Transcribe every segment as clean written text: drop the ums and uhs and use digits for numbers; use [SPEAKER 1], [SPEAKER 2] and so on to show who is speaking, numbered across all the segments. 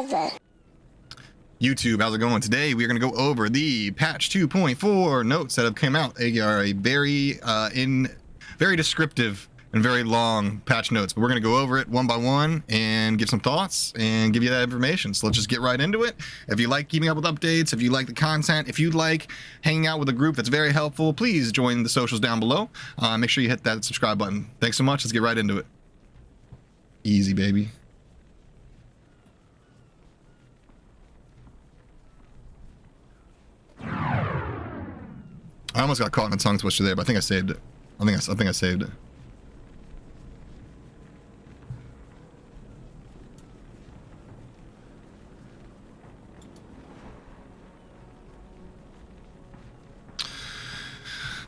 [SPEAKER 1] 7.
[SPEAKER 2] YouTube, how's it going? Today we are going to go over the patch 2.4 notes that have come out. They are a very descriptive and very long patch notes, but we're going to go over it one by one and give some thoughts and give you that information. So let's just get right into it. If you like keeping up with updates, if you like the content, if you like hanging out with a group that's very helpful, please join the socials down below. Make sure you hit that subscribe button. Thanks so much. Let's get right into it. Easy, baby. I almost got caught in a tongue twister there, but I think I saved it. I think I saved it.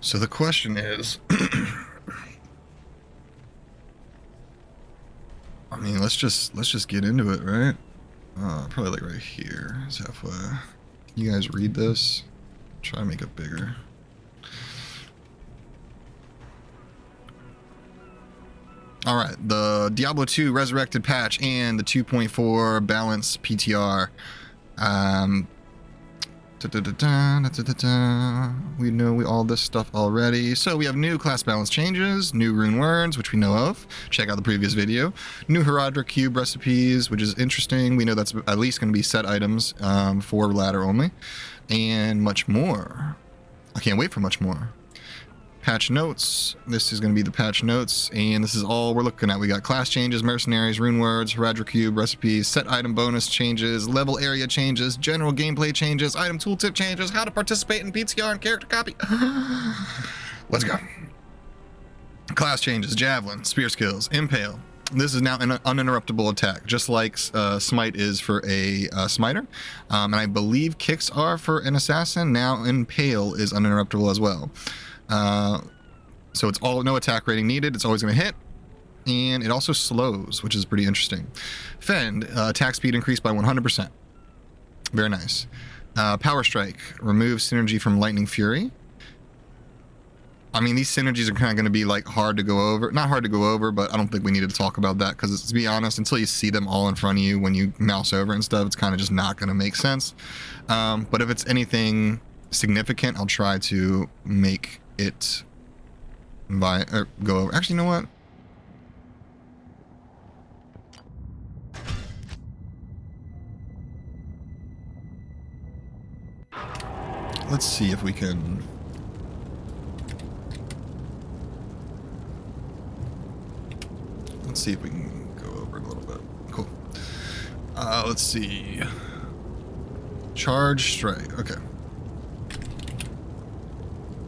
[SPEAKER 2] So the question is, I mean, let's just get into it, right? Probably like right here is halfway. Can you guys read this? Try to make it bigger. All right, the Diablo 2 Resurrected patch and the 2.4 balance PTR. We know all this stuff already. So we have new class balance changes, new rune words, which we know of. Check out the previous video. New Herodra cube recipes, which is interesting. We know that's at least going to be set items for ladder only, and much more. I can't wait for much more. Patch notes. This is going to be the patch notes, and this is all we're looking at. We got class changes, mercenaries, rune words, Herodra cube recipes, set item bonus changes, level area changes, general gameplay changes, item tooltip changes, how to participate in PTR and character copy. Let's go. Class changes: Javelin, spear skills, impale. This is now an uninterruptible attack, just like smite is for a smiter, and I believe kicks are for an assassin. Now impale is uninterruptible as well. So it's all no attack rating needed. It's always going to hit, and it also slows, which is pretty interesting. Fend, attack speed increased by 100%. Very nice. Power strike removes synergy from lightning fury. I mean, these synergies are kind of going to be like hard to go over. Not hard to go over, but I don't think we needed to talk about that because, to be honest, until you see them all in front of you when you mouse over and stuff, it's kind of just not going to make sense. But if it's anything significant, I'll try to make it go over. Actually, you know what? Let's see if we can. Let's see if we can go over it a little bit. Cool. Let's see. Charge strike. Okay.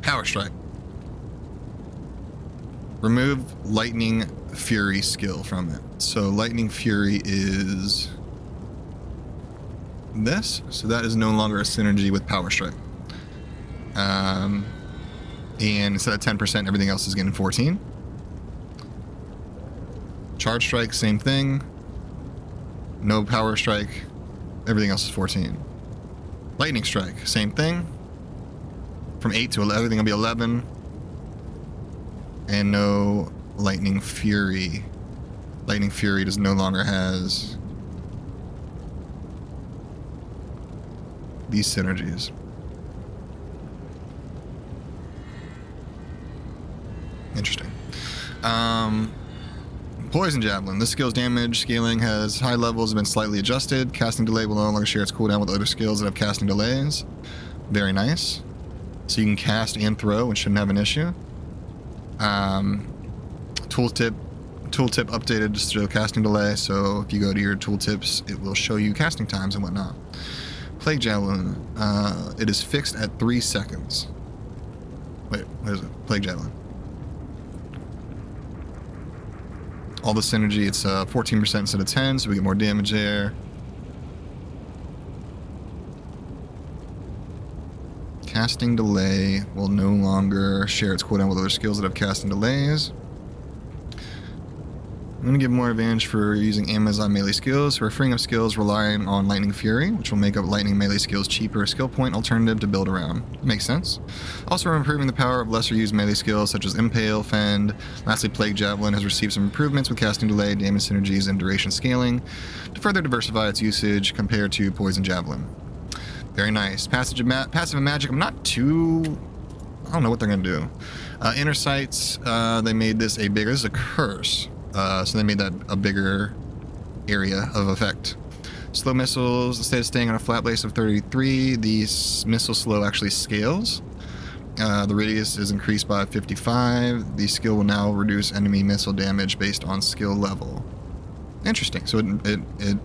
[SPEAKER 2] Power strike. Remove lightning fury skill from it. So lightning fury is this. So that is no longer a synergy with power strike. And instead of 10%, everything else is getting 14. Charge strike, same thing. No power strike. Everything else is 14. Lightning strike, same thing. From 8 to 11, everything will be 11. And no lightning fury. Lightning fury does no longer has these synergies. Interesting. Poison Javelin. This skill's damage scaling has high levels have been slightly adjusted. Casting delay will no longer share its cooldown with other skills that have casting delays. Very nice. So you can cast and throw and shouldn't have an issue. Tooltip updated to show casting delay. So if you go to your tooltips, it will show you casting times and whatnot. Plague Javelin. It is fixed at 3 seconds. Wait, where is it? Plague Javelin. All the synergy, it's 14% instead of 10, so we get more damage there. Casting delay will no longer share its cooldown with other skills that have casting delays. I'm going to give more advantage for using Amazon melee skills. We're freeing up skills relying on Lightning Fury, which will make up lightning melee skills cheaper skill point alternative to build around. Makes sense. Also, we're improving the power of lesser used melee skills such as Impale, Fend. Lastly, Plague Javelin has received some improvements with casting delay, damage synergies, and duration scaling to further diversify its usage compared to Poison Javelin. Very nice. Passive and magic, I don't know what they're going to do. Inner Sights, they made this this is a curse. So they made that a bigger area of effect. Slow missiles, instead of staying on a flat base of 33, the missile slow actually scales. The radius is increased by 55. The skill will now reduce enemy missile damage based on skill level. Interesting. So it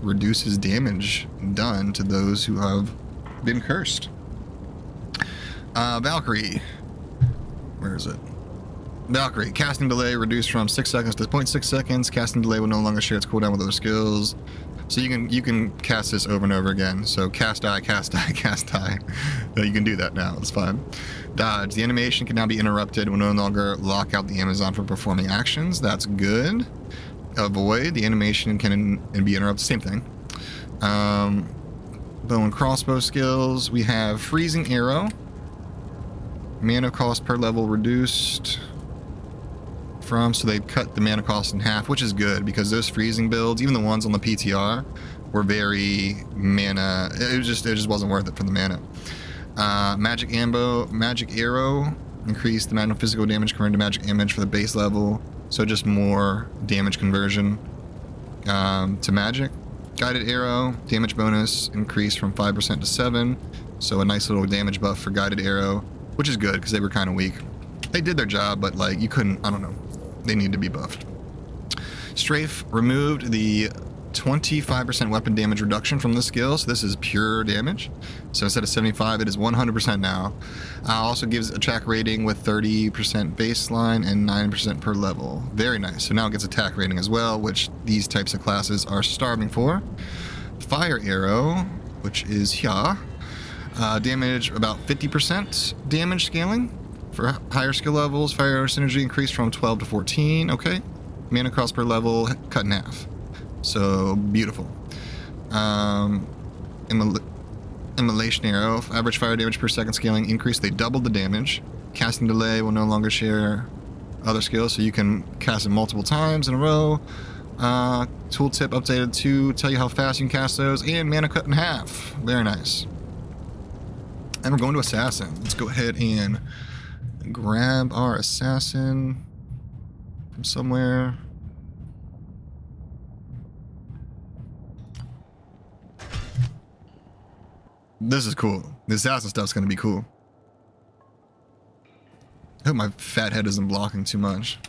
[SPEAKER 2] reduces damage done to those who have been cursed. Valkyrie. Where is it? Valkyrie, casting delay reduced from 6 seconds to 0.6 seconds. Casting delay will no longer share its cooldown with other skills. So you can cast this over and over again. So cast die, cast die, cast die. You can do that now. It's fine. Dodge. The animation can now be interrupted. Will no longer lock out the Amazon from performing actions. That's good. Avoid. The animation can be interrupted. Same thing. Bow and crossbow skills. We have freezing arrow. Mana cost per level reduced. So they cut the mana cost in half, which is good because those freezing builds, even the ones on the PTR, were very mana. It just wasn't worth it for the mana. Magic arrow increased the amount of physical damage compared to magic damage for the base level, so just more damage conversion to magic. Guided arrow damage bonus increased from 5% to 7%, so a nice little damage buff for guided arrow, which is good because they were kind of weak. They did their job, but like you couldn't. I don't know. They need to be buffed. Strafe removed the 25% weapon damage reduction from the skill, so this is pure damage. So instead of 75, it is 100% now. Also gives attack rating with 30% baseline and 9% per level. Very nice. So now it gets attack rating as well, which these types of classes are starving for. Fire arrow, which is here. Damage about 50% damage scaling. For higher skill levels, fire arrow synergy increased from 12 to 14. Okay. Mana cost per level cut in half. So beautiful. Immolation arrow. Average fire damage per second scaling increased. They doubled the damage. Casting delay will no longer share other skills, so you can cast it multiple times in a row. Tooltip updated to tell you how fast you can cast those, and mana cut in half. Very nice. And we're going to Assassin. Let's go ahead and grab our assassin from somewhere. This is cool. The assassin stuff's gonna be cool. I hope my fat head isn't blocking too much.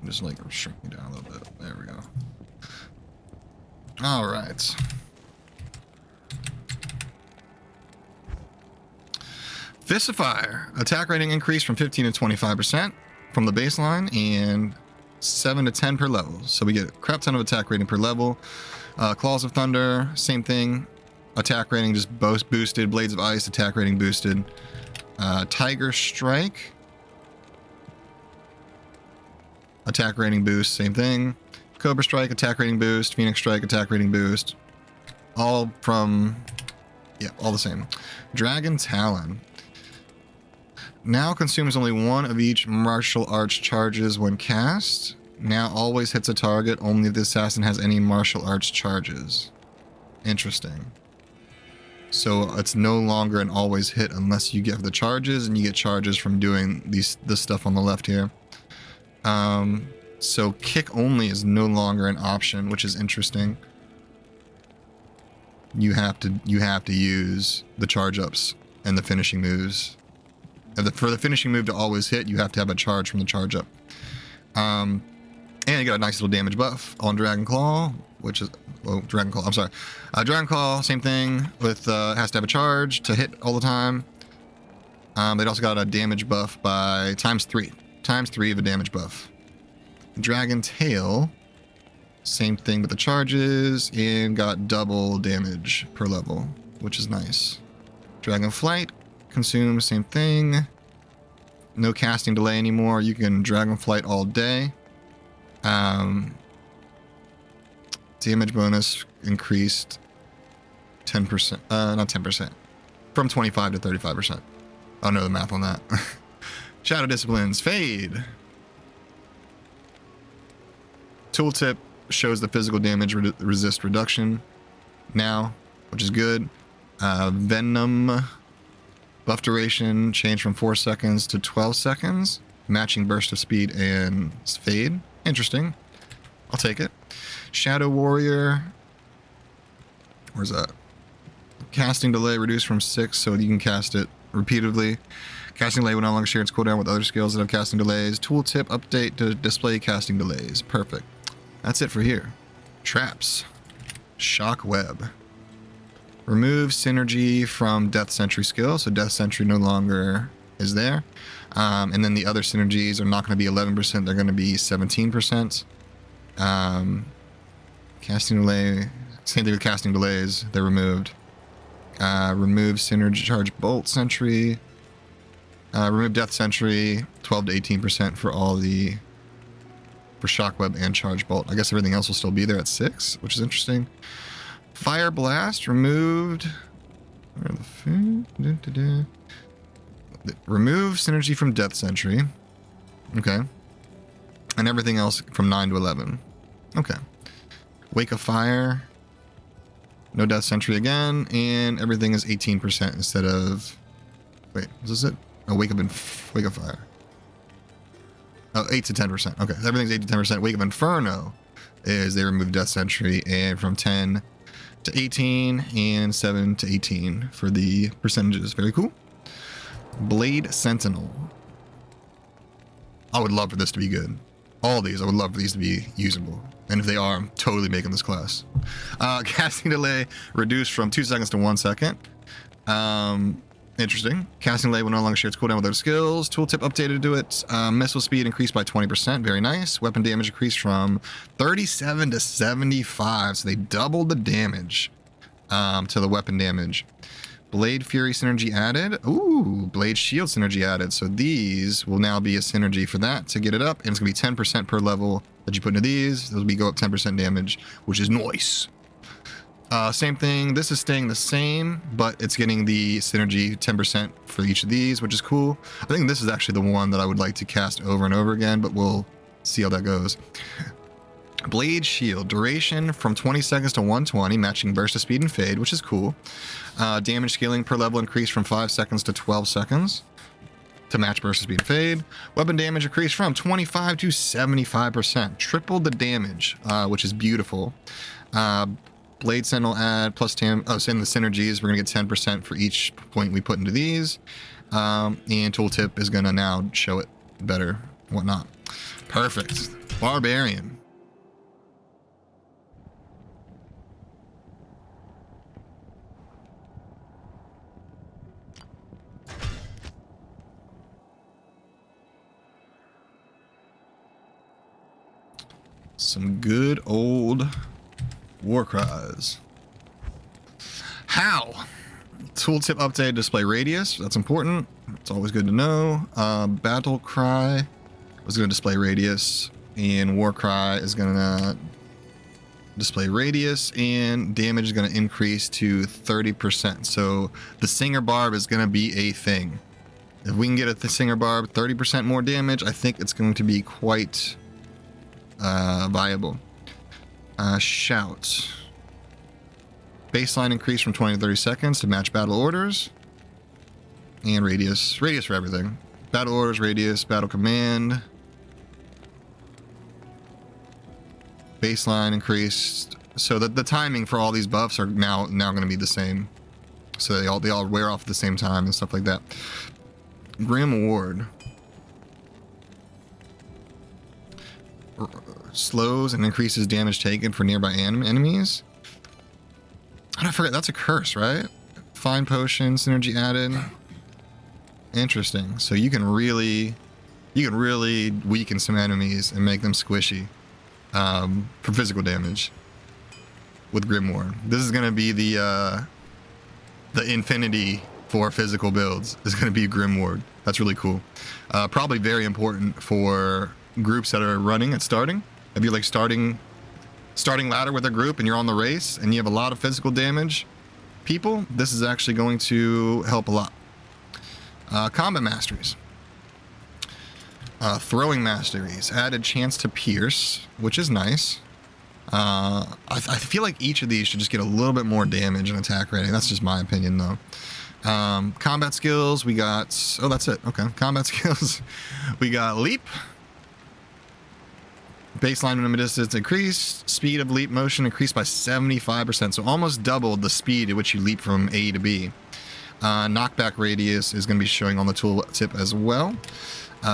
[SPEAKER 2] Just like shrink me down a little bit. There we go. All right. Fist of Fire. Attack rating increased from 15 to 25% from the baseline and 7 to 10 per level. So we get a crap ton of attack rating per level. Claws of Thunder, same thing. Attack rating just boosted. Blades of Ice, attack rating boosted. Tiger Strike. Attack rating boost, same thing. Cobra Strike, attack rating boost. Phoenix Strike, attack rating boost. All from, yeah, all the same. Dragon Talon. Now consumes only one of each martial arts charges when cast. Now always hits a target only if the assassin has any martial arts charges. Interesting. So it's no longer an always hit unless you get the charges, and you get charges from doing this stuff on the left here. So kick only is no longer an option, which is interesting. You have to use the charge ups and the finishing moves. For the finishing move to always hit, you have to have a charge from the charge up. And you got a nice little damage buff on Dragon Claw, which is, oh, Dragon Claw, I'm sorry. Dragon Claw, same thing with, has to have a charge to hit all the time. They also got a damage buff by times 3 of a damage buff. Dragon Tail, same thing with the charges, and got double damage per level, which is nice. Dragon Flight, consume, same thing. No casting delay anymore. You can Dragon Flight all day. Damage bonus increased 10%, not 10%, from 25 to 35%. I'll know the math on that. Shadow Disciplines, Fade. Tooltip shows the physical damage resist reduction now, which is good. Venom buff duration changed from 4 seconds to 12 seconds, matching burst of speed and fade. Interesting. I'll take it. Shadow Warrior. Where's that? Casting delay reduced from 6, so you can cast it repeatedly. Casting delay will no longer share its cooldown with other skills that have casting delays. Tooltip update to display casting delays. Perfect. That's it for here. Traps. Shock Web. Remove synergy from Death Sentry skill, so Death Sentry no longer is there. And then the other synergies are not going to be 11%, they're going to be 17%. Casting delay, same thing with casting delays, they're removed. Remove synergy charge bolt sentry. Remove death sentry, 12 to 18% for all the for shockweb and charge bolt. I guess everything else will still be there at 6, which is interesting. Fire blast removed. Remove synergy from death sentry. Okay. And everything else from 9 to 11. Okay. Wake of fire. No death sentry again, and everything is 18% instead of. Wait, is this it? Oh, wake of fire. Oh, 8 to 10%. Okay, everything's 8 to 10%. Wake of Inferno is they remove death sentry, and from 10 to 18 and 7 to 18 for the percentages. Very cool. Blade Sentinel. I would love for this to be good. All these, I would love for these to be usable. And if they are, I'm totally making this class. Casting delay reduced from 2 seconds to 1 second. Interesting. Casting delay will no longer share its cooldown with other skills. Tooltip updated to it. Missile speed increased by 20%. Very nice. Weapon damage increased from 37 to 75. So they doubled the damage to the weapon damage. Blade Fury synergy added. Ooh, Blade Shield synergy added. So these will now be a synergy for that to get it up. And it's going to be 10% per level that you put into these. Those will go up 10% damage, which is nice. Same thing. This is staying the same, but it's getting the synergy 10% for each of these, which is cool. I think this is actually the one that I would like to cast over and over again, but we'll see how that goes. Blade Shield, duration from 20 seconds to 120, matching burst of speed and fade, which is cool. Damage scaling per level increased from 5 seconds to 12 seconds to match burst of speed and fade. Weapon damage increased from 25 to 75%, tripled the damage, which is beautiful. Blade Sentinel add plus 10, oh, so in the synergies, we're gonna get 10% for each point we put into these. And Tooltip is gonna now show it better, whatnot. Perfect. Barbarian. Some good old war cries. How? Tooltip update display radius. That's important. It's always good to know. Battle cry was going to display radius, and war cry is going to display radius, and damage is going to increase to 30%. So the Singer Barb is going to be a thing. If we can get the Singer Barb 30% more damage, I think it's going to be quite viable. Shout. Baseline increase from 20 to 30 seconds to match battle orders. And radius. Radius for everything. Battle orders, radius, battle command. Baseline increased. So that the timing for all these buffs are now going to be the same. So they all wear off at the same time and stuff like that. Grim Ward. Slows and increases damage taken for nearby enemies. I forget, that's a curse, right? Fine potion, synergy added. Interesting. So you can really weaken some enemies and make them squishy for physical damage with Grimoire. This is gonna be the infinity for physical builds. Is gonna be Grimoire. That's really cool. Probably very important for groups that are running and starting. if you're like starting ladder with a group and you're on the race and you have a lot of physical damage people, this is actually going to help a lot. Combat masteries. Throwing masteries. Added chance to pierce, which is nice. I feel like each of these should just get a little bit more damage and attack rating. That's just my opinion, though. Combat skills, we got... Oh, that's it. Okay. Combat skills. We got leap. Baseline minimum distance increased. Speed of leap motion increased by 75%. So almost doubled the speed at which you leap from A to B. Knockback radius is going to be showing on the tooltip as well.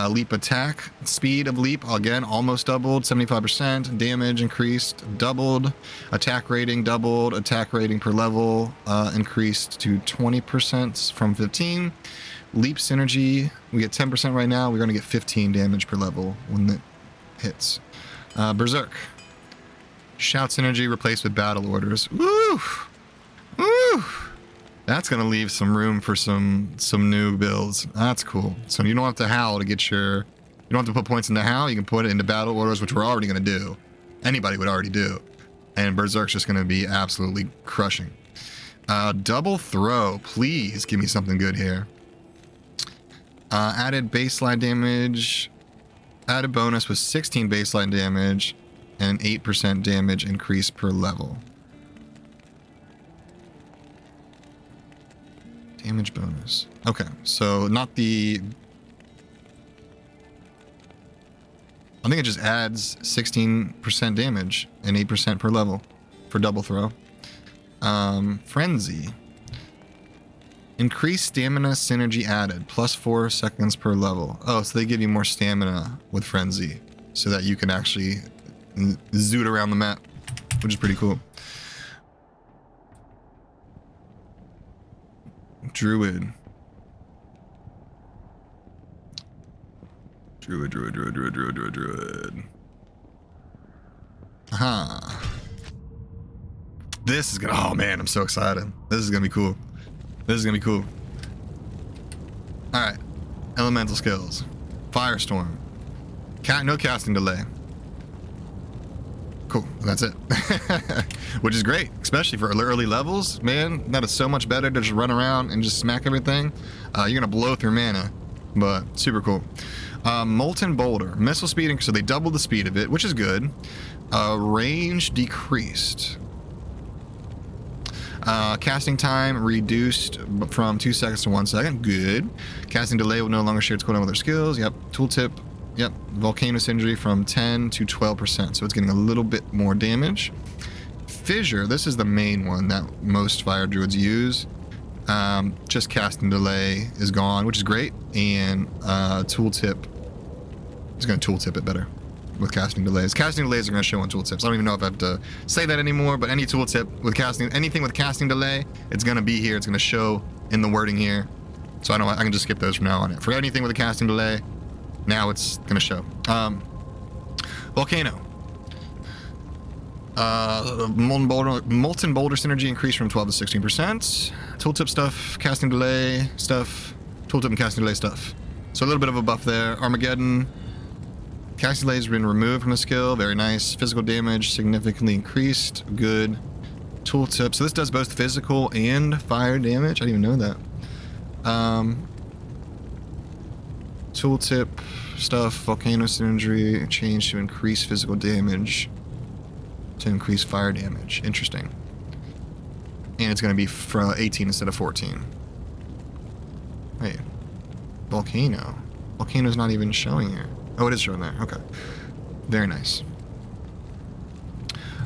[SPEAKER 2] Leap attack. Speed of leap, again, almost doubled. 75%. Damage increased. Doubled. Attack rating doubled. Attack rating per level increased to 20% from 15. Leap synergy, we get 10% right now. We're going to get 15 damage per level when it hits. Berserk. Shout synergy replaced with battle orders. Woo! Woo! That's going to leave some room for some new builds. That's cool. So you don't have to howl to get your... You don't have to put points into howl. You can put it into battle orders, which we're already going to do. Anybody would already do. And Berserk's just going to be absolutely crushing. Double throw. Please give me something good here. Added baseline damage... Added bonus with 16 baseline damage and 8% damage increase per level. Damage bonus. Okay, so not the... I think it just adds 16% damage and 8% per level for double throw. Frenzy. Increased stamina synergy added, plus 4 seconds per level. Oh, so they give you more stamina with Frenzy, so that you can actually zoot around the map, which is pretty cool. Druid. Druid. Aha. This is gonna... Oh man, I'm so excited. This is gonna be cool. This is gonna be cool. Alright. Elemental skills. Firestorm. No casting delay. Cool. That's it. Which is great, especially for early levels. Man, that is so much better to just run around and just smack everything. You're gonna blow through mana, but super cool. Molten Boulder. Missile speed, so they doubled the speed of it, which is good. Range decreased. Casting time reduced from 2 seconds to 1 second. Good. Casting delay will no longer share its cooldown with their skills. Yep. Tooltip. Yep. Volcano synergy from 10 to 12%. So it's getting a little bit more damage. Fissure. This is the main one that most fire druids use. Just casting delay is gone, which is great. And tooltip. It's going to tooltip it better with casting delays. Casting delays are going to show on tooltips. I don't even know if I have to say that anymore, but any tooltip with casting, anything with casting delay, it's going to be here. It's going to show in the wording here. So I can just skip those from now on. For anything with a casting delay, now it's going to show. Volcano. Molten Boulder synergy increased from 12 to 16%. Tooltip stuff, casting delay stuff, tooltip and casting delay stuff. So a little bit of a buff there. Armageddon. Casting delay has been removed from the skill. Very nice. Physical damage significantly increased. Good. Tooltip. So this does both physical and fire damage. I didn't even know that. Tooltip stuff. Volcano synergy changed to increase physical damage. To increase fire damage. Interesting. And it's going to be from 18 instead of 14. Wait. Volcano. Volcano's not even showing here. Oh, it is showing there. Okay. Very nice.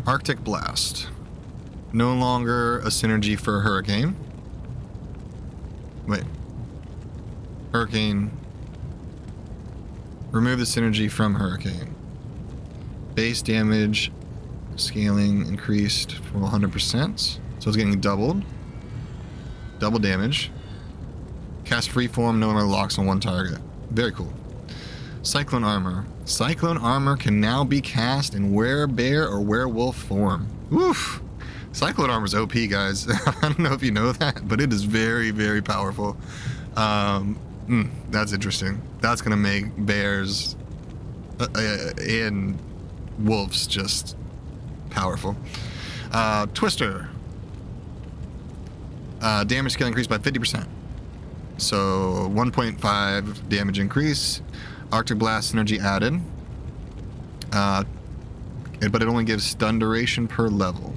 [SPEAKER 2] Arctic Blast. No longer a synergy for Hurricane. Wait. Hurricane. Remove the synergy from Hurricane. Base damage scaling increased for 100%. So it's getting doubled. Double damage. Cast Freeform, no longer locks on one target. Very cool. Cyclone Armor. Cyclone Armor can now be cast in Werebear or Werewolf form. Woof! Cyclone Armor's OP, guys. I don't know if you know that, but it is very, very powerful. That's interesting. That's going to make bears and wolves just powerful. Twister. Damage scale increased by 50%. So 1.5 damage increase. Arctic Blast synergy added. But it only gives stun duration per level.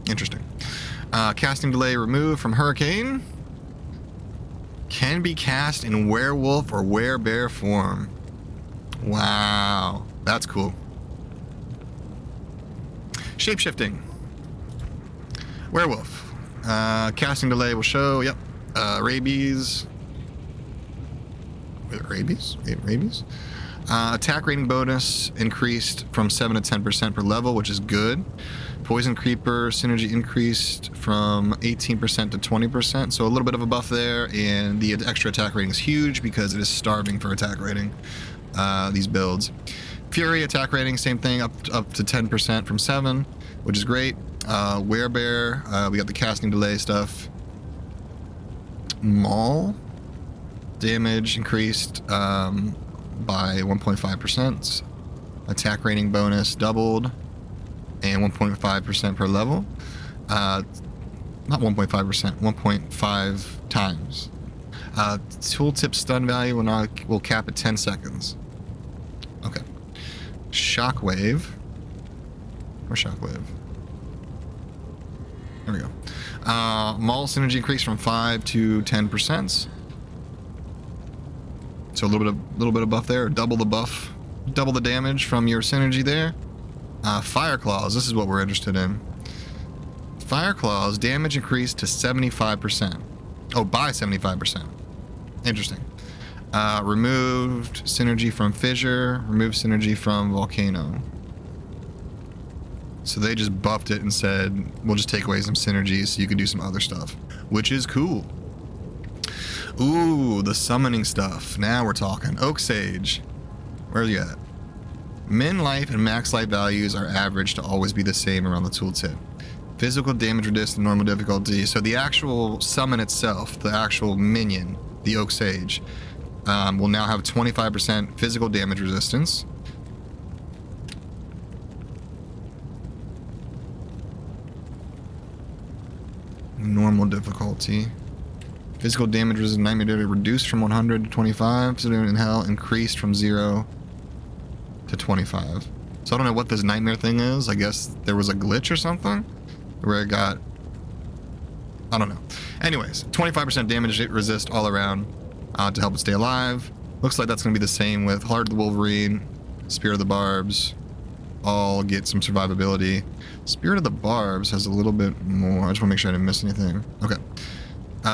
[SPEAKER 2] Interesting. Casting delay removed from Hurricane. Can be cast in werewolf or werebear form. Wow, that's cool. Shapeshifting. Werewolf. Casting delay will show, yep. Rabies. Wait, rabies? Rabies? Attack rating bonus increased from 7 to 10% per level, which is good. Poison Creeper synergy increased from 18% to 20%, so a little bit of a buff there, and the extra attack rating is huge because it is starving for attack rating, these builds. Fury attack rating, same thing, up to 10% from 7, which is great. Werebear, we got the casting delay stuff. Maul damage increased by 1.5%. Attack rating bonus doubled, and 1.5% per level. Not 1.5%, 1.5 times. Tooltip stun value will cap at 10 seconds. Okay. Shockwave. Or Shockwave. There we go. Maul synergy increased from 5 to 10%. So a little bit of buff there. Double the buff. Double the damage from your synergy there. Fire Claws. This is what we're interested in. Fire Claws damage increased to 75%. Oh, by 75%. Interesting. Removed synergy from Fissure. Removed synergy from Volcano. So they just buffed it and said, we'll just take away some synergies so you can do some other stuff, which is cool. Ooh, the summoning stuff. Now we're talking. Oak Sage. Where's you at? Min life and max life values are averaged to always be the same around the tooltip. Physical damage reduced to normal difficulty. So the actual summon itself, the actual minion, the Oak Sage, will now have 25% physical damage resistance. Normal difficulty. Physical damage resistance nightmare reduced from 100 to 25. So in hell increased from 0 to 25. So I don't know what this nightmare thing is. I guess there was a glitch or something where it got, I don't know. Anyways, 25% damage resist all around to help it stay alive. Looks like that's going to be the same with Heart of the Wolverine, Spirit of the Barbs. All get some survivability. Spirit of the Barbs has a little bit more. I just want to make sure I didn't miss anything. Okay.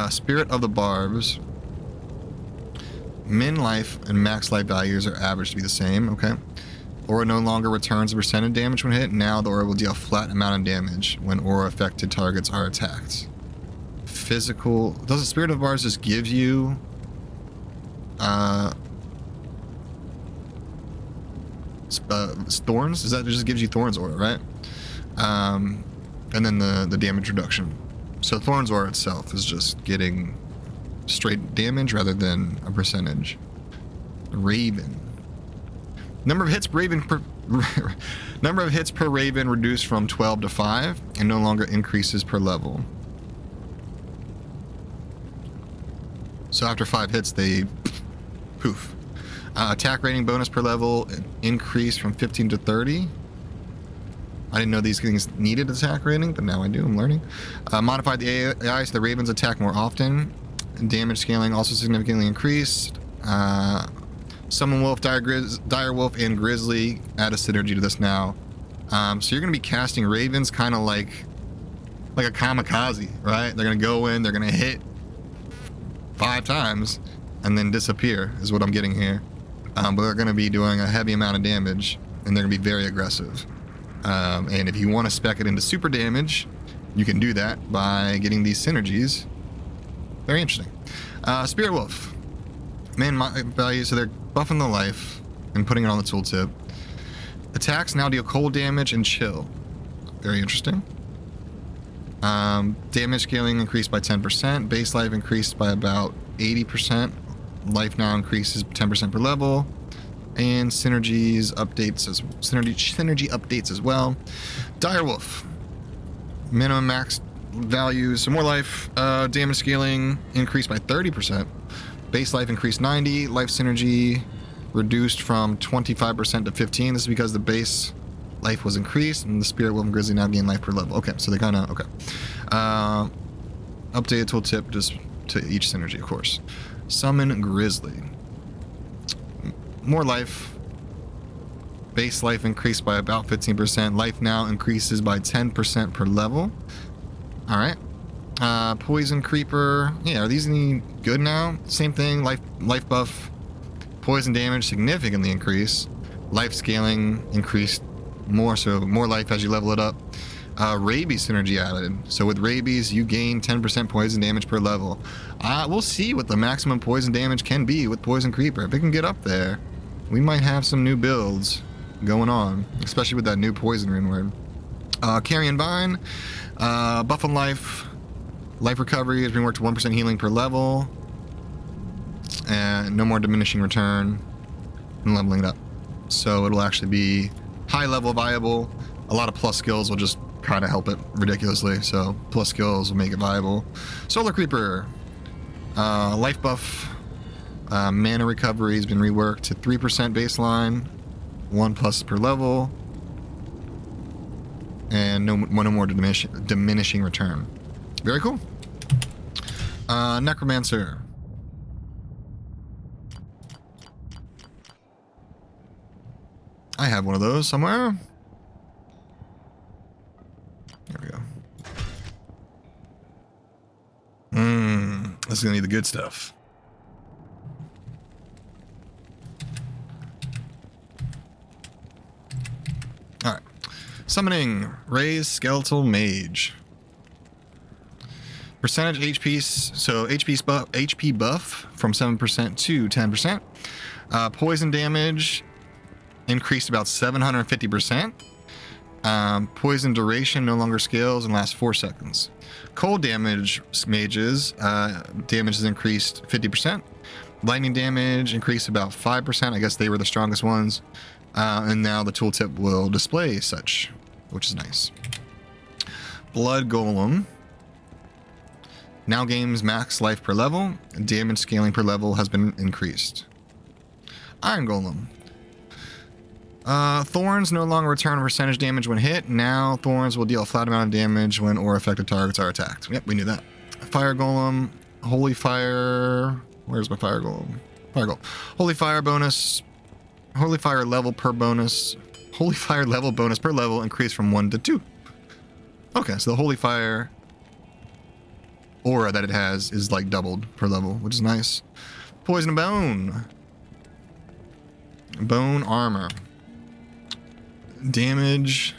[SPEAKER 2] Spirit of the Barbs. Min life and max life values are averaged to be the same. Okay. Aura no longer returns a percentage damage when hit. Now the aura will deal a flat amount of damage when aura affected targets are attacked. Physical. Does the Spirit of the Barbs just give you thorns? Is that just gives you thorns aura, right? And then the damage reduction. So thorns aura itself is just getting straight damage rather than a percentage. Raven. Number of hits per Raven reduced from 12 to 5 and no longer increases per level. So after 5 hits, they poof. Attack rating bonus per level increased from 15 to 30. I didn't know these things needed attack rating, but now I do. I'm learning. Modified the AI so the Ravens attack more often. Damage scaling also significantly increased. Summon Wolf, Dire Wolf, and Grizzly add a synergy to this now. So you're going to be casting Ravens kind of like a kamikaze, right? They're going to go in, they're going to hit 5 times, and then disappear, is what I'm getting here. But they're going to be doing a heavy amount of damage, and they're going to be very aggressive. And if you want to spec it into super damage, you can do that by getting these synergies. Very interesting. Spirit Wolf. Man value, so they're buffing the life and putting it on the tooltip. Attacks now deal cold damage and chill. Very interesting. Damage scaling increased by 10%. Base life increased by about 80%. Life now increases 10% per level. And synergy updates as well. Direwolf. Minimum max values, some more life. Damage scaling increased by 30%. Base life increased 90. Life synergy reduced from 25% to 15. This is because the base life was increased, and the Spirit Wolf and Grizzly now gain life per level. Okay, so they kind of okay. Updated tooltip just to each synergy, of course. Summon Grizzly. More life. Base life increased by about 15%. Life now increases by 10% per level. All right. Poison Creeper. Yeah, are these any good now? Same thing. Life buff. Poison damage significantly increased. Life scaling increased more, so more life as you level it up. Rabies synergy added. So with Rabies, you gain 10% poison damage per level. We'll see what the maximum poison damage can be with Poison Creeper. If it can get up there, we might have some new builds going on, especially with that new poison rune word. Carrion Vine, buff on life. Life recovery has been worked to 1% healing per level. And no more diminishing return and leveling it up. So it'll actually be high level viable. A lot of plus skills will just kind of help it ridiculously. So plus skills will make it viable. Solar Creeper. Life buff. Mana recovery has been reworked to 3% baseline. 1+ per level. And no more diminishing return. Very cool. Necromancer. I have one of those somewhere. There we go. This is gonna be the good stuff. Alright. Summoning. Raise Skeletal Mage. Percentage HP, so HP buff from 7% to 10%. Poison damage increased about 750%. Poison duration no longer scales and lasts 4 seconds. Cold damage mages, damage is increased 50%. Lightning damage increased about 5%. I guess they were the strongest ones. And now the tooltip will display such, which is nice. Blood Golem. Now gains max life per level. Damage scaling per level has been increased. Iron Golem. Thorns no longer return percentage damage when hit. Now Thorns will deal a flat amount of damage when or affected targets are attacked. Yep, we knew that. Fire Golem. Holy Fire. Where's my Fire Golem? Fire Golem. Holy Fire bonus. Holy Fire level per bonus. Holy Fire level bonus per level increased from 1 to 2. Okay, so the Holy Fire aura that it has is like doubled per level, which is nice. Poison Bone. Bone Armor. Damage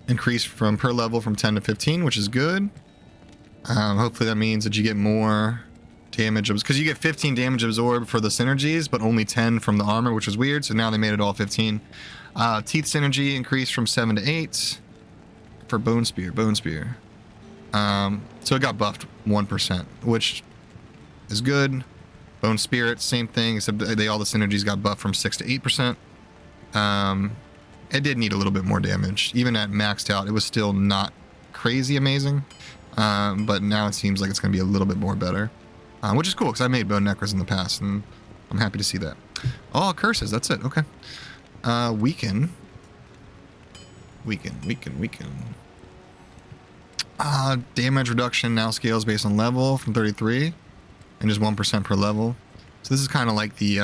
[SPEAKER 2] increased from per level from 10 to 15, which is good. Hopefully that means that you get more damage, because you get 15 damage absorbed for the synergies, but only 10 from the armor, which is weird. So now they made it all 15. Teeth synergy increased from 7 to 8 for Bone Spear. So it got buffed 1%, which is good. Bone Spirit, same thing, except all the synergies got buffed from 6 to 8%. It did need a little bit more damage. Even at maxed out, it was still not crazy amazing. But now it seems like it's going to be a little bit more better. Which is cool, because I made Bone Necros in the past, and I'm happy to see that. Oh, curses, that's it, okay. Weaken. Damage reduction now scales based on level from 33, and just 1% per level. So this is kind of like the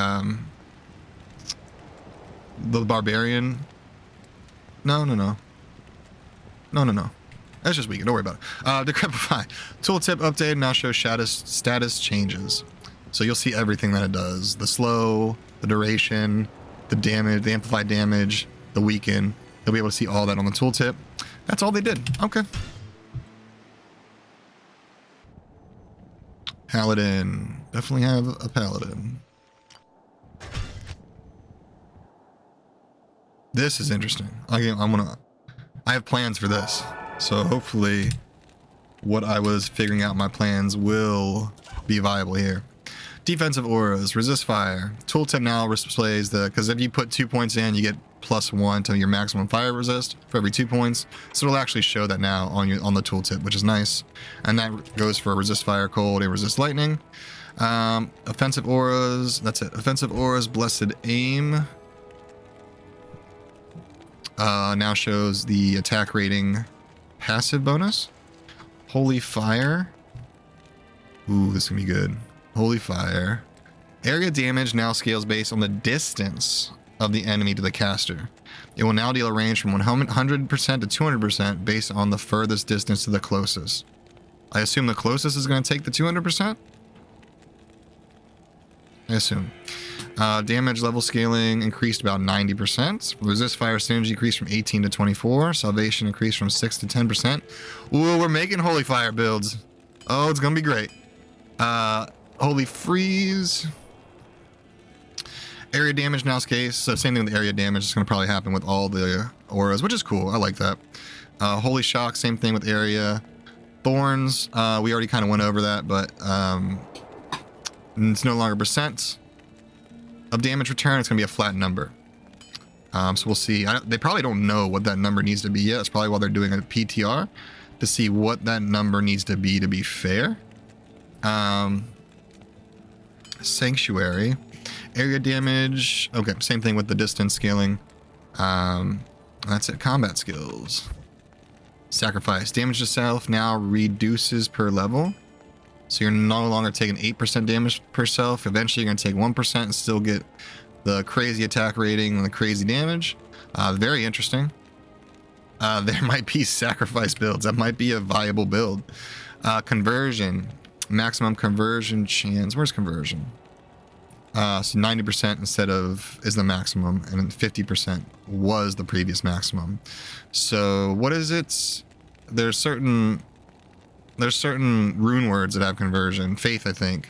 [SPEAKER 2] Barbarian. No. That's just weakened. Don't worry about it. Decrepify. Tooltip update now shows status changes. So you'll see everything that it does. The slow, the duration, the damage, the amplified damage, the weaken. You'll be able to see all that on the tooltip. That's all they did. Okay. Paladin. Definitely have a Paladin. This is interesting. I have plans for this. So hopefully what I was figuring out my plans will be viable here. Defensive auras, resist fire. Tooltip now displays the, because if you put 2 points in, you get +1 to your maximum fire resist for every 2 points. So it'll actually show that now on the tooltip, which is nice. And that goes for resist fire, cold, and resist lightning. Offensive auras, that's it. Offensive auras, blessed aim. Now shows the attack rating passive bonus. Holy fire. Ooh, this is gonna be good. Holy fire. Area damage now scales based on the distance of the enemy to the caster. It will now deal a range from 100% to 200% based on the furthest distance to the closest. I assume the closest is going to take the 200%? I assume. Damage level scaling increased about 90%. Resist fire synergy increased from 18 to 24. Salvation increased from 6 to 10%. Ooh, we're making holy fire builds. Oh, it's going to be great. Holy freeze. Area damage now scales. So same thing with the area damage. It's going to probably happen with all the auras, which is cool. I like that. Holy shock, same thing with area. Thorns, we already kind of went over that, but it's no longer percent of damage return. It's going to be a flat number. So we'll see. They probably don't know what that number needs to be yet. It's probably while they're doing a PTR to see what that number needs to be fair. Sanctuary. Area damage. Okay, same thing with the distance scaling. That's it. Combat skills. Sacrifice. Damage to self now reduces per level. So you're no longer taking 8% damage per self. Eventually you're going to take 1% and still get the crazy attack rating and the crazy damage. Very interesting. There might be sacrifice builds. That might be a viable build. Conversion. Maximum conversion chance. Where's conversion? So 90% instead of is the maximum, and 50% was the previous maximum. So what is it? There's certain rune words that have conversion. Faith, I think.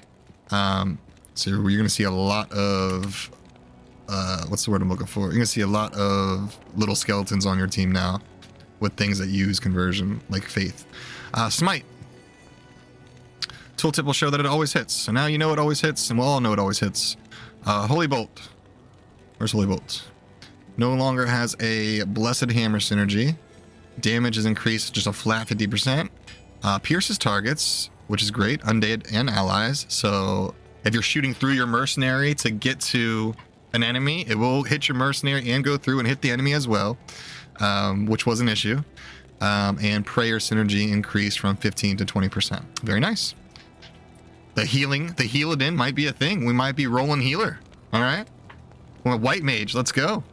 [SPEAKER 2] So you're going to see a lot of what's the word I'm looking for? You're going to see a lot of little skeletons on your team now with things that use conversion, like faith. Smite. Tooltip will show that it always hits. So now you know it always hits, and we'll all know it always hits. Holy Bolt. Where's Holy Bolt? No longer has a Blessed Hammer synergy. Damage is increased just a flat 50%. Pierces targets, which is great. Undead and allies. So if you're shooting through your mercenary to get to an enemy, it will hit your mercenary and go through and hit the enemy as well, which was an issue. And prayer synergy increased from 15 to 20%. Very nice. The Healadin might be a thing. We might be rolling healer. All right. Well, White Mage, let's go.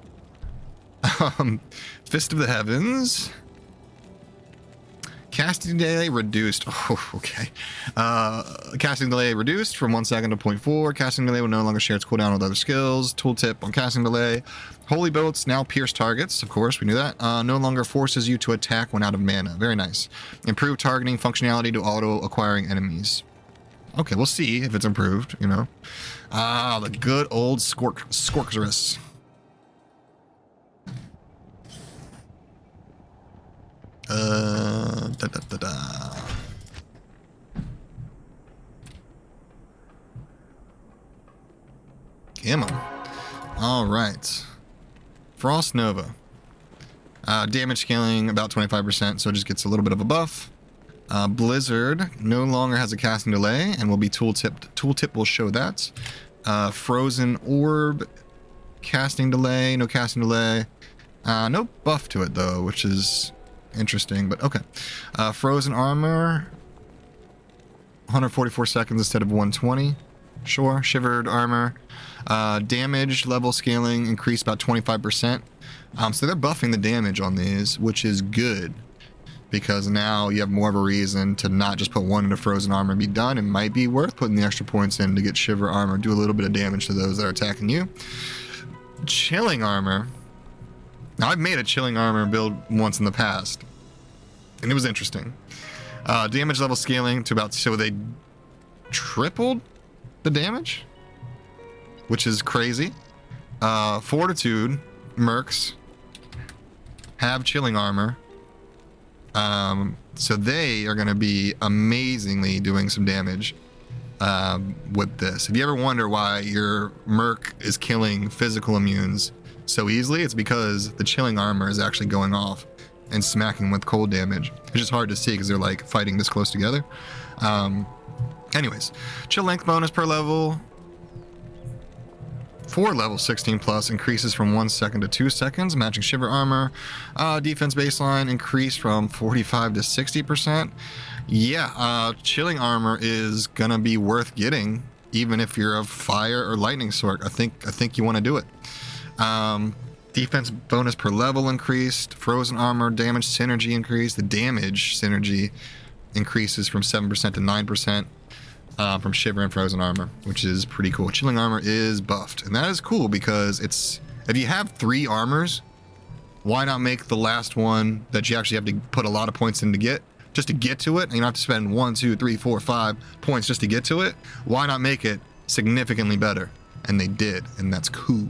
[SPEAKER 2] Fist of the Heavens. Casting delay reduced. Oh, okay. Casting delay reduced from 1 second to 0.4. Casting delay will no longer share its cooldown with other skills. Tooltip on casting delay. Holy Bolts now pierce targets. Of course, we knew that. No longer forces you to attack when out of mana. Very nice. Improved targeting functionality to auto-acquiring enemies. Okay, we'll see if it's improved, you know. The good old Scorchers. Ammo. All right. Frost Nova. Damage scaling about 25%, so it just gets a little bit of a buff. Blizzard no longer has a casting delay and will be tooltipped. Tooltip will show that. Frozen Orb. Casting delay. No casting delay. No buff to it, though, which is interesting, but okay. Frozen Armor. 144 seconds instead of 120. Sure. Shivered Armor. Damage level scaling increased about 25%. So they're buffing the damage on these, which is good, because now you have more of a reason to not just put one into Frozen Armor and be done. It might be worth putting the extra points in to get Shiver Armor, do a little bit of damage to those that are attacking you. Chilling Armor. Now, I've made a Chilling Armor build once in the past, and it was interesting. Damage level scaling to about, so they tripled the damage, which is crazy. Fortitude Mercs have Chilling Armor. So they are going to be amazingly doing some damage. with this. If you ever wonder why your Merc is killing physical immunes so easily, it's because the chilling armor is actually going off and smacking with cold damage. It's just hard to see because they're like fighting this close together. Anyways, chill length bonus per level for level 16 plus increases from 1 second to 2 seconds, matching shiver armor. Defense baseline increased from 45 to 60%. Yeah, chilling armor is gonna be worth getting, even if you're of fire or lightning sort. I think you want to do it. Defense bonus per level increased. Frozen armor damage synergy increased. The damage synergy increases from 7% to 9%. From Shiver and Frozen Armor, which is pretty cool. Chilling Armor is buffed, and that is cool because it's, if you have 3 armors, why not make the last one that you actually have to put a lot of points in to get, just to get to it, and you don't have to spend 1, 2, 3, 4, 5 points just to get to it? Why not make it significantly better? And they did, and that's cool.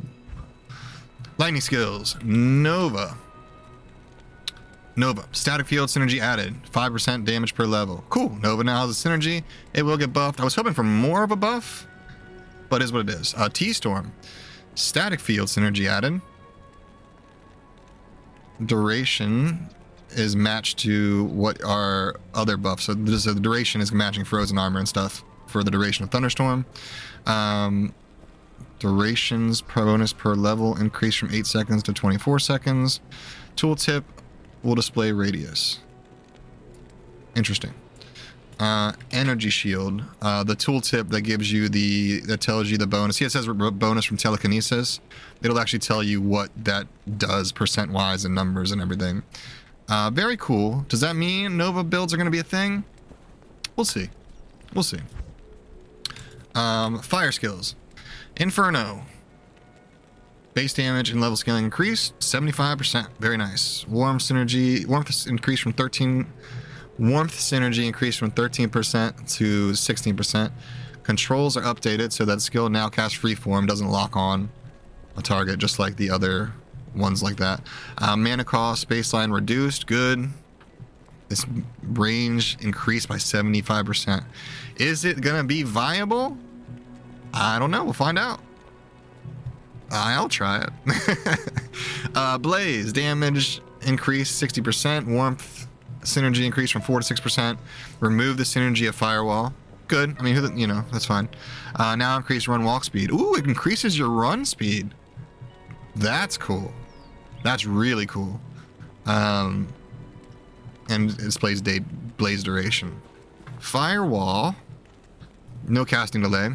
[SPEAKER 2] Lightning skills, Nova, static field synergy added, 5% damage per level. Cool, Nova now has a synergy. It will get buffed. I was hoping for more of a buff, but it is what it is. T-Storm, static field synergy added. Duration is matched to what are other buffs. So the duration is matching Frozen Armor and stuff for the duration of Thunderstorm. Durations bonus per level increased from 8 seconds to 24 seconds. Tooltip will display radius. Interesting. Energy shield, the tooltip that gives you that tells you the bonus. See, it says bonus from telekinesis. It'll actually tell you what that does percent wise and numbers and everything. Very cool. Does that mean Nova builds are going to be a thing? We'll see. We'll see. Fire skills. Inferno. Base damage and level scaling increased 75%. Very nice. Warmth synergy increased from 13%. Warmth synergy increased from 13% to 16%. Controls are updated so that skill now casts freeform, doesn't lock on a target, just like the other ones like that. Mana cost baseline reduced. Good. This range increased by 75%. Is it gonna be viable? I don't know. We'll find out. I'll try it. Blaze damage increased 60%. Warmth synergy increased from 4 to 6%. Remove the synergy of Firewall. Good. I mean, you know, that's fine. Now increase run walk speed. Ooh, it increases your run speed. That's cool. That's really cool. And it displays blaze duration. Firewall. No casting delay.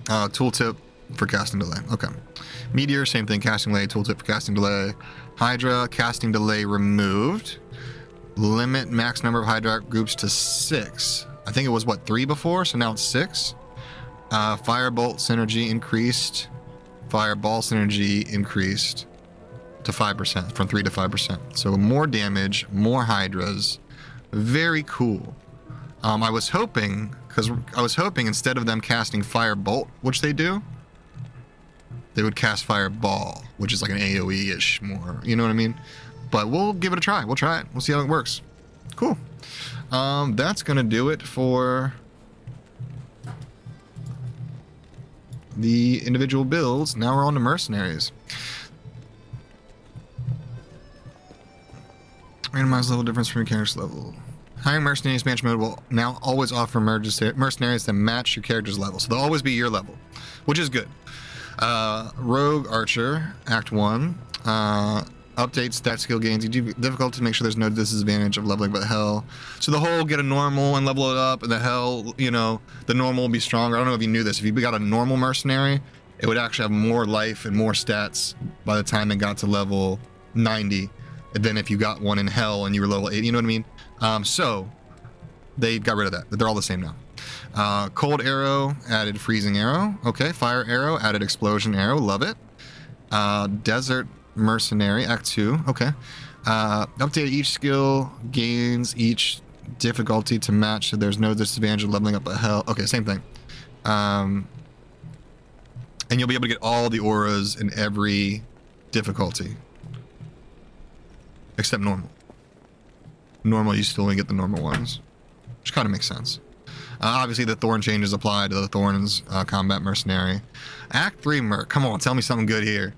[SPEAKER 2] Tooltip for casting delay. Okay. Meteor, same thing. Casting delay. Tooltip for casting delay. Hydra, casting delay removed. Limit max number of Hydra groups to 6. I think it was, what, 3 before? So now it's 6. Firebolt synergy increased. Fireball synergy increased to 5%, from 3 to 5%. So more damage, more Hydras. Very cool. I was hoping instead of them casting Firebolt, which they do, they would cast Fireball, which is like an AoE-ish more. You know what I mean? But we'll give it a try. We'll try it. We'll see how it works. Cool. That's going to do it for the individual builds. Now we're on to Mercenaries. Randomized level difference from your character's level. Hiring Mercenaries expansion mode will now always offer mercenaries that match your character's level. So they'll always be your level, which is good. Rogue Archer, Act 1. Update stat skill gains. You do difficult to make sure there's no disadvantage of leveling by the hell. So the whole get a normal and level it up, and the hell, you know, the normal will be stronger. I don't know if you knew this. If you got a normal mercenary, it would actually have more life and more stats by the time it got to level 90 than if you got one in hell and you were level 8. You know what I mean? So they got rid of that. They're all the same now. Cold Arrow added Freezing Arrow. Okay. Fire Arrow added Explosion Arrow. Love it. Desert Mercenary, Act 2. Okay. Update each skill, gains each difficulty to match, so there's no disadvantage of leveling up a hell. Okay, same thing. And you'll be able to get all the auras in every difficulty. Except normal. Normal, you still only get the normal ones. Which kind of makes sense. Obviously, the Thorn changes apply to the Thorn's combat mercenary. Act 3 Merc. Come on, tell me something good here.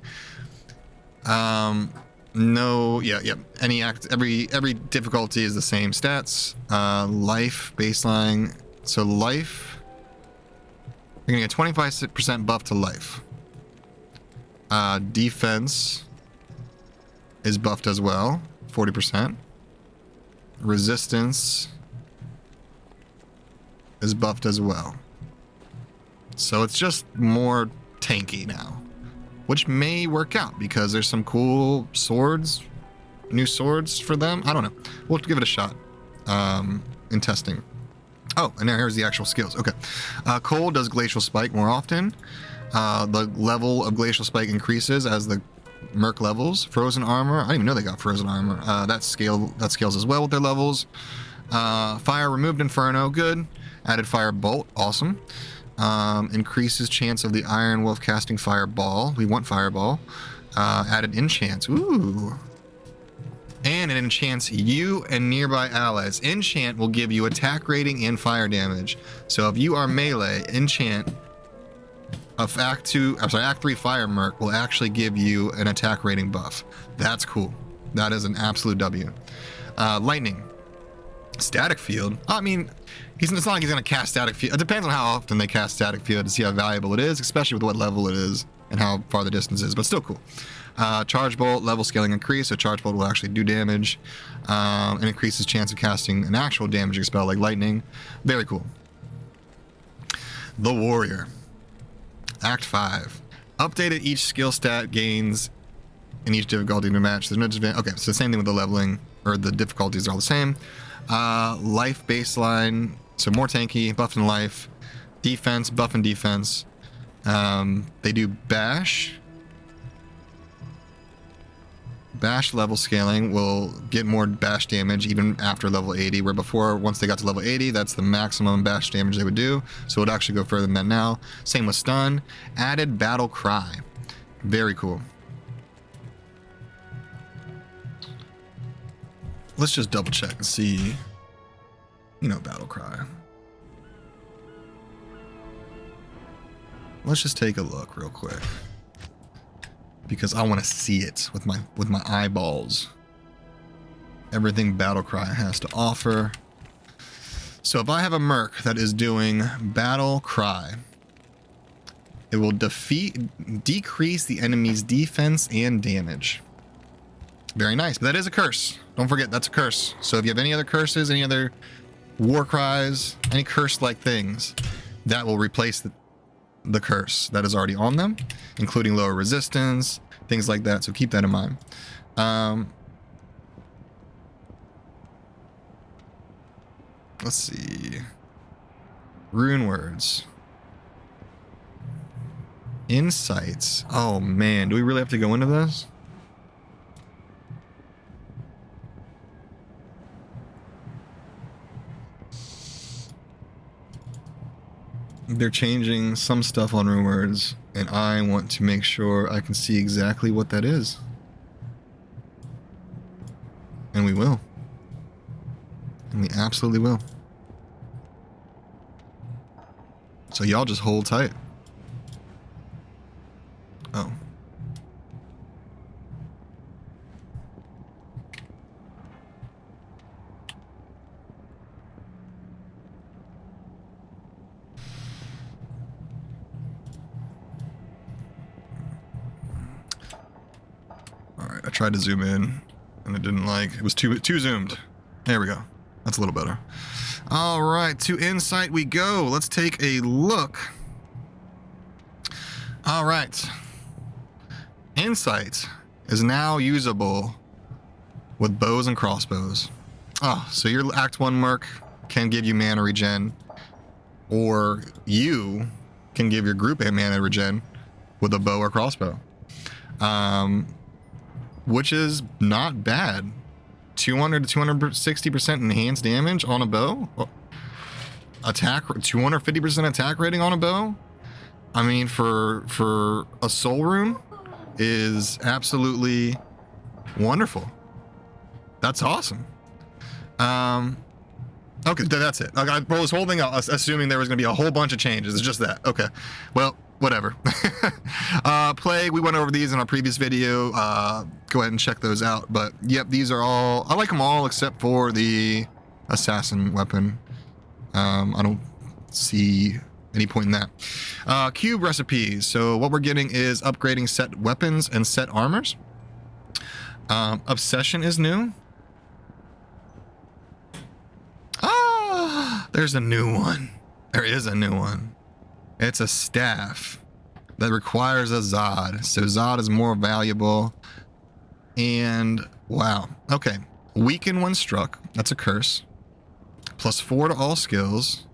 [SPEAKER 2] No, yeah. Every difficulty is the same stats. Life baseline. So life, you're gonna get 25% buff to life. Defense is buffed as well, 40%. Resistance is buffed as well. So it's just more tanky now, which may work out because there's some cool swords, new swords for them. I don't know. We'll have to give it a shot in testing. Oh, and now here's the actual skills. Okay. Cold does Glacial Spike more often. The level of Glacial Spike increases as the Merc levels. Frozen Armor. I didn't even know they got Frozen Armor. That scales as well with their levels. Fire removed Inferno. Good. Added Fire Bolt. Awesome. Increases chance of the Iron Wolf casting Fireball. We want Fireball. Added Enchant. Ooh. And it enchants you and nearby allies. Enchant will give you attack rating and fire damage. So if you are melee, enchant of Act 3 Fire Merc will actually give you an attack rating buff. That's cool. That is an absolute W. Lightning. Static Field. I mean, it's not like he's going to cast Static Field. It depends on how often they cast Static Field to see how valuable it is, especially with what level it is and how far the distance is, but still cool. Charge Bolt, level scaling increase, so Charge Bolt will actually do damage and increases chance of casting an actual damaging spell like Lightning. Very cool. The Warrior. Act 5. Updated each skill stat gains in each difficulty in the match. There's no disadvantage. Okay, so the same thing with the leveling, or the difficulties are all the same. Life baseline, so more tanky, buff and life. Defense, buff and defense. They do bash. Bash level scaling will get more bash damage even after level 80, where before, once they got to level 80, that's the maximum bash damage they would do. So it would actually go further than that now. Same with stun. Added Battle Cry. Very cool. Let's just double check and see, Battle Cry. Let's just take a look real quick, because I want to see it with my eyeballs. Everything Battle Cry has to offer. So if I have a Merc that is doing Battle Cry, it will decrease the enemy's defense and damage. Very nice, but that is a curse. Don't forget, that's a curse. So if you have any other curses, any other war cries, any curse-like things, that will replace the curse that is already on them, including lower resistance, things like that. So keep that in mind. Let's see. Rune words. Insights. Oh man, do we really have to go into this? They're changing some stuff on rune words, and I want to make sure I can see exactly what that is. And we will. And we absolutely will. So y'all just hold tight. Oh. Alright, I tried to zoom in and it didn't it was too zoomed. There we go. That's a little better. Alright, to Insight we go. Let's take a look. Alright. Insight is now usable with bows and crossbows. So your Act 1 Merc can give you mana regen, or you can give your group a mana regen with a bow or crossbow. Which is not bad. 200 to 260% enhanced damage on a bow. Attack 250% attack rating on a bow. I mean, for a soul rune is absolutely wonderful. That's awesome. Okay, that's it. I rolled this whole thing out assuming there was going to be a whole bunch of changes. It's just that. Okay. Well, whatever. Plague, we went over these in our previous video. Go ahead and check those out. But, yep, these are all... I like them all except for the assassin weapon. I don't see any point in that. Cube recipes. So what we're getting is upgrading set weapons and set armors. Obsession is new. There's a new one. There is a new one. It's a staff that requires a Zod. So Zod is more valuable. And wow. Okay. Weaken when struck. That's a curse. +4 to all skills.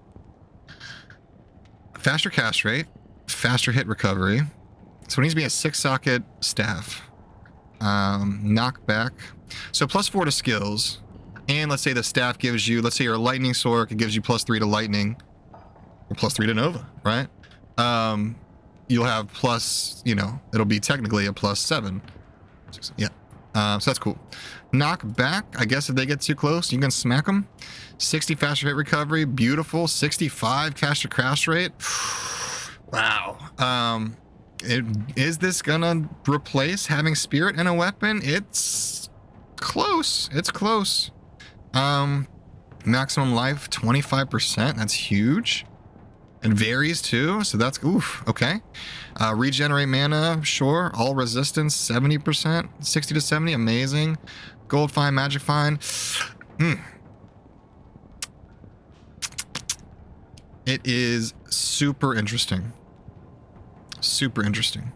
[SPEAKER 2] Faster cast rate. Faster hit recovery. So it needs to be a 6-socket staff. Knockback. So +4 to skills. And let's say the staff gives you, let's say you're a lightning sword, it gives you +3 to lightning, or +3 to Nova, right? You'll have plus, you know, it'll be technically a +7. Yeah. So that's cool. Knockback, I guess if they get too close, you can smack them. 60 faster hit recovery, beautiful. 65 caster crash rate. Wow. Is this gonna replace having spirit in a weapon? It's close. It's close. Maximum life 25%. That's huge. It varies too, so that's oof. Okay. Regenerate mana, sure. All resistance 70%, 60 to 70, amazing. Gold fine, magic fine. It is super interesting. Super interesting.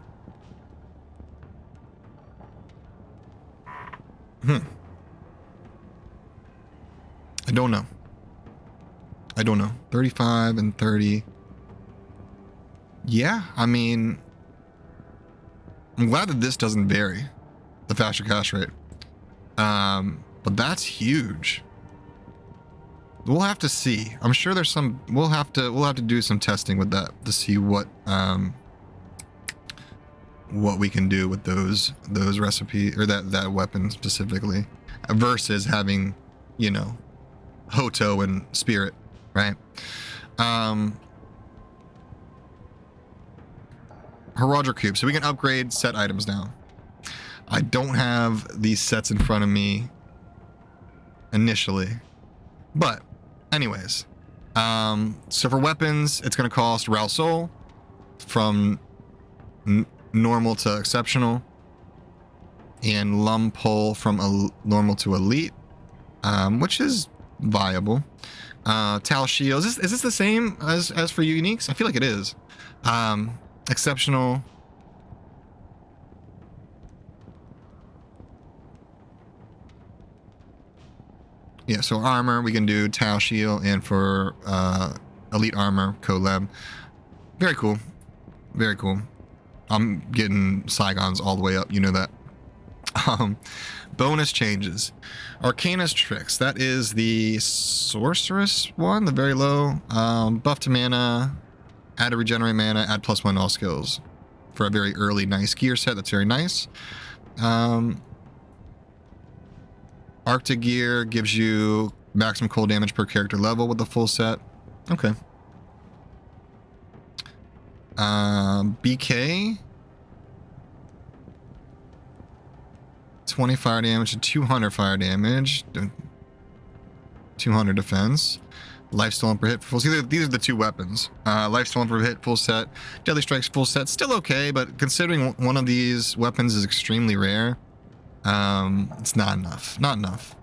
[SPEAKER 2] I don't know. I don't know. 35 and 30. Yeah, I mean, I'm glad that this doesn't vary, the faster cast rate. But that's huge. We'll have to see. I'm sure there's some. We'll have to do some testing with that to see what we can do with those recipes or that weapon specifically, versus having, you know, Hoto and Spirit, right? Heraldric Cube. So we can upgrade set items now. I don't have these sets in front of me initially, but anyways, so for weapons, it's going to cost Ral Soul from normal to exceptional, and Lum Pole from normal to elite, which is viable. Tal Shields. Is this the same as for uniques? I feel like it is. Exceptional. Yeah, so armor, we can do Tal Shield, and for elite armor, Colab. Very cool. Very cool. I'm getting Saigons all the way up, you know that. Bonus changes. Arcanist Tricks. That is the Sorceress one, the very low. Buff to mana, add a regenerate mana, add +1 to all skills. For a very early nice gear set, that's very nice. Arctic Gear gives you maximum cold damage per character level with the full set. Okay. BK. 20 fire damage to 200 fire damage. 200 defense. Life stolen per hit full set. These are the two weapons. Life stolen per hit full set. Deadly strikes full set. Still okay, but considering one of these weapons is extremely rare, it's not enough. Not enough.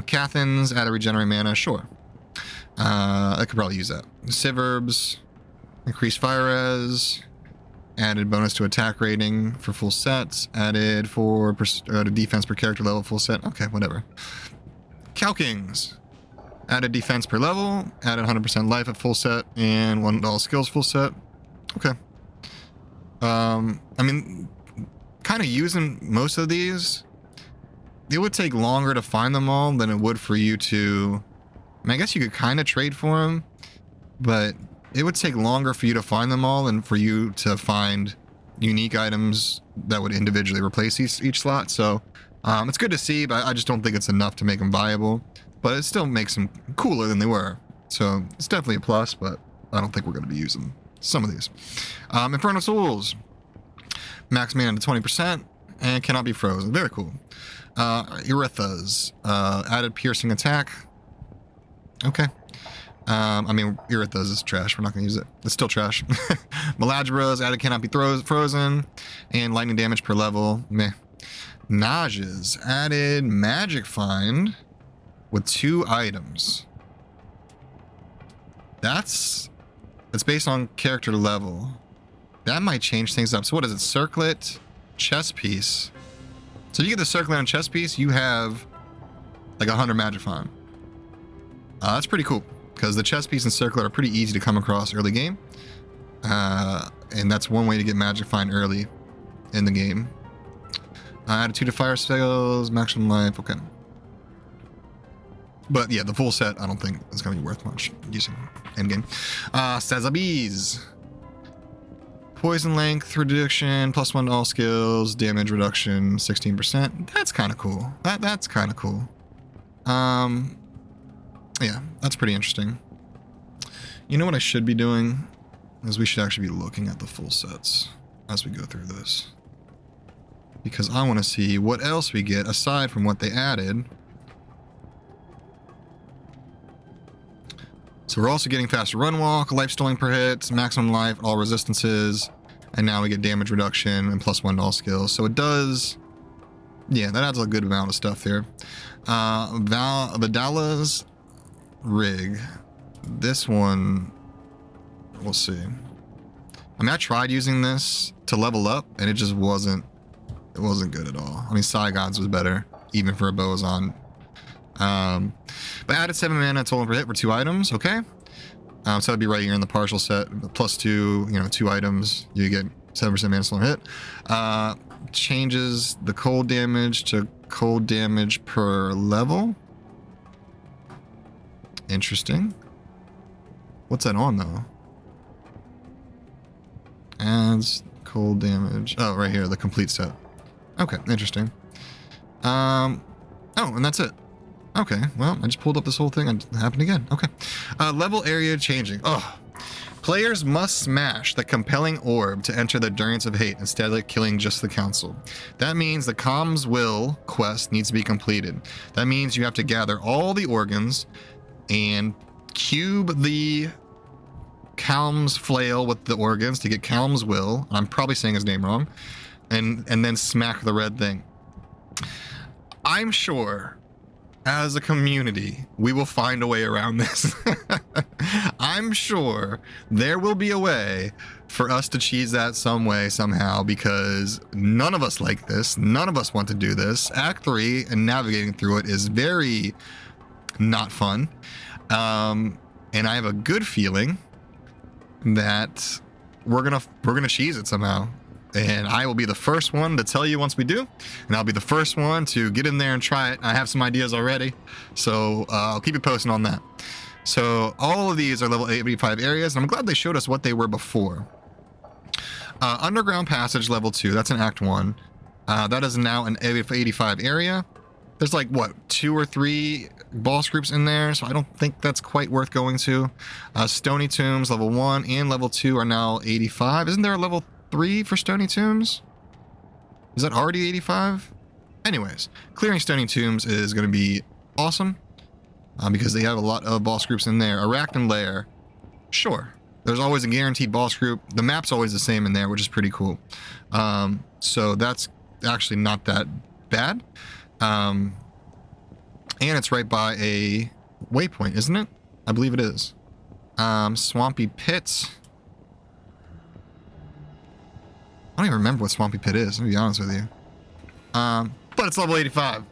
[SPEAKER 2] Cathans, add a regenerate mana. Sure. I could probably use that. Siverbs, increased fire res. Added bonus to attack rating for full sets. Added for defense per character level full set. Okay, whatever. Calkings. Added defense per level. Added 100% life at full set. And 1 to all skills full set. Okay. I mean, kind of using most of these, it would take longer to find them all than it would for you to... I mean, I guess you could kind of trade for them, but it would take longer for you to find them all than for you to find unique items that would individually replace each slot. So it's good to see, but I just don't think it's enough to make them viable. but it still makes them cooler than they were. So it's definitely a plus, but I don't think we're going to be using some of these. Infernal Souls. Max mana to 20% and cannot be frozen. Very cool. Erithas. Added piercing attack. Okay. I mean, Erithas is trash. We're not going to use it. It's still trash. Maladras. Added cannot be frozen. And lightning damage per level. Meh. Nages. Added magic find with 2 items. It's based on character level. That might change things up. So what is it? Circlet, chest piece. So you get the circlet on chest piece, you have like 100 magic find. That's pretty cool because the chest piece and circlet are pretty easy to come across early game. And that's one way to get magic find early in the game. Attitude of fire spells, maximum life. Okay. But yeah, the full set I don't think is going to be worth much using endgame. Sazabiz. Poison length reduction, +1 to all skills, damage reduction, 16%. That's kind of cool. That's kind of cool. Yeah, that's pretty interesting. You know what I should be doing? Is we should actually be looking at the full sets as we go through this. Because I want to see what else we get aside from what they added. So we're also getting faster run walk, life stealing per hit, maximum life, all resistances, and now we get damage reduction and +1 to all skills. So it does, yeah, that adds a good amount of stuff there. Vidala's rig. This one, we'll see. I mean, I tried using this to level up, and it just wasn't good at all. I mean, Saigon's was better, even for a Bozon. But added 7 mana total per hit for 2 items. Okay. So that'd be right here in the partial set. +2, you know, 2 items. You get 7% mana total hit. Changes the cold damage to cold damage per level. Interesting. What's that on though? Adds cold damage. Oh, right here, the complete set. Okay, interesting. Oh, and that's it. Okay, well, I just pulled up this whole thing and it happened again. Okay. Level area changing. Oh. Players must smash the compelling orb to enter the Durance of Hate instead of killing just the council. That means the Calm's Will quest needs to be completed. That means you have to gather all the organs and cube the Calm's Flail with the organs to get Calm's Will. I'm probably saying his name wrong. And then smack the red thing. I'm sure as a community, we will find a way around this. I'm sure there will be a way for us to cheese that some way, somehow, because none of us like this. None of us want to do this. Act 3 and navigating through it is very not fun. And I have a good feeling that we're gonna cheese it somehow. And I will be the first one to tell you once we do, and I'll be the first one to get in there and try it. I have some ideas already, so I'll keep you posting on that. So all of these are level 85 areas, and I'm glad they showed us what they were before. Underground Passage level 2, that's an Act 1. That is now an 85 area. There's like, what, 2 or 3 boss groups in there, so I don't think that's quite worth going to. Stony Tombs level 1 and level 2 are now 85. Isn't there a level 3 for Stony Tombs? Is that already 85? Anyways, clearing Stony Tombs is going to be awesome because they have a lot of boss groups in there. Arachne Lair, sure. There's always a guaranteed boss group. The map's always the same in there, which is pretty cool. So that's actually not that bad. And it's right by a waypoint, isn't it? I believe it is. Swampy Pits. I don't even remember what Swampy Pit is, to be honest with you. But it's level 85.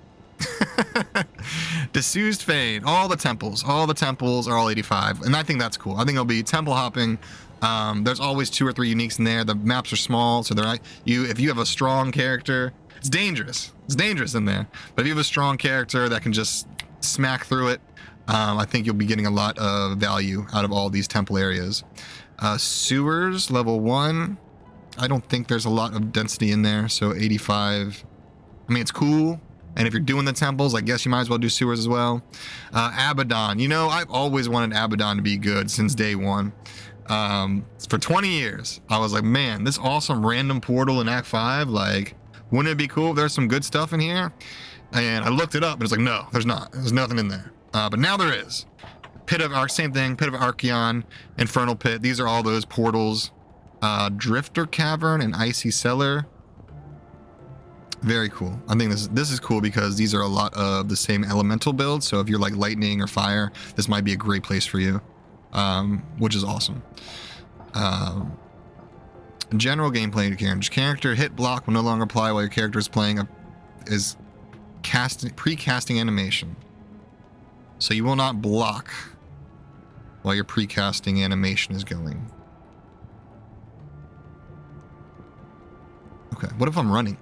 [SPEAKER 2] Disused Fane, all the temples are all 85, and I think that's cool. I think it'll be temple hopping. There's always 2 or 3 uniques in there. The maps are small, so they're like, if you have a strong character, it's dangerous. It's dangerous in there. But if you have a strong character that can just smack through it, I think you'll be getting a lot of value out of all these temple areas. Sewers, level 1. I don't think there's a lot of density in there, so 85. I mean, it's cool, And if you're doing the temples, I guess you might as well do sewers as well. Abaddon. You know, I've always wanted Abaddon to be good since day one. For 20 years, I was like, man, this awesome random portal in Act 5, like, wouldn't it be cool if there's some good stuff in here? And I looked it up, and it's like, no, there's not. There's nothing in there. But now there is. Pit of Arc, same thing. Pit of Archeon, Infernal Pit. These are all those portals. Drifter Cavern and Icy Cellar. Very cool. I think this is cool because these are a lot of the same elemental builds. So if you're like lightning or fire, this might be a great place for you, which is awesome. General gameplay character hit block will no longer apply while your character is playing pre-casting animation. So you will not block while your pre-casting animation is going. Okay, what if I'm running?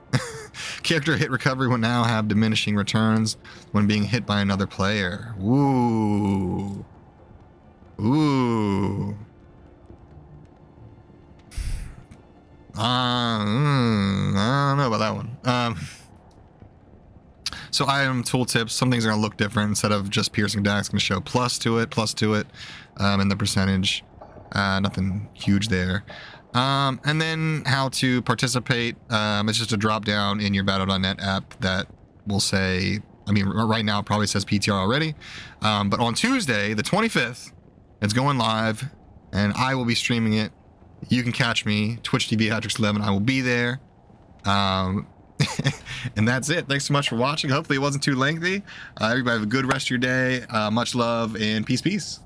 [SPEAKER 2] Character hit recovery will now have diminishing returns when being hit by another player. Ooh. Ooh. I don't know about that one. So item tooltips, some things are going to look different. Instead of just piercing daggers, it's going to show plus to it, and the percentage. Nothing huge there. And then how to participate. It's just a drop down in your Battle.net app that will say, I mean, right now it probably says PTR already. But on Tuesday, the 25th, it's going live, and I will be streaming it. You can catch me, Twitch TV Hatrix11. I will be there. And that's it. Thanks so much for watching. Hopefully it wasn't too lengthy. Everybody have a good rest of your day. Much love and peace.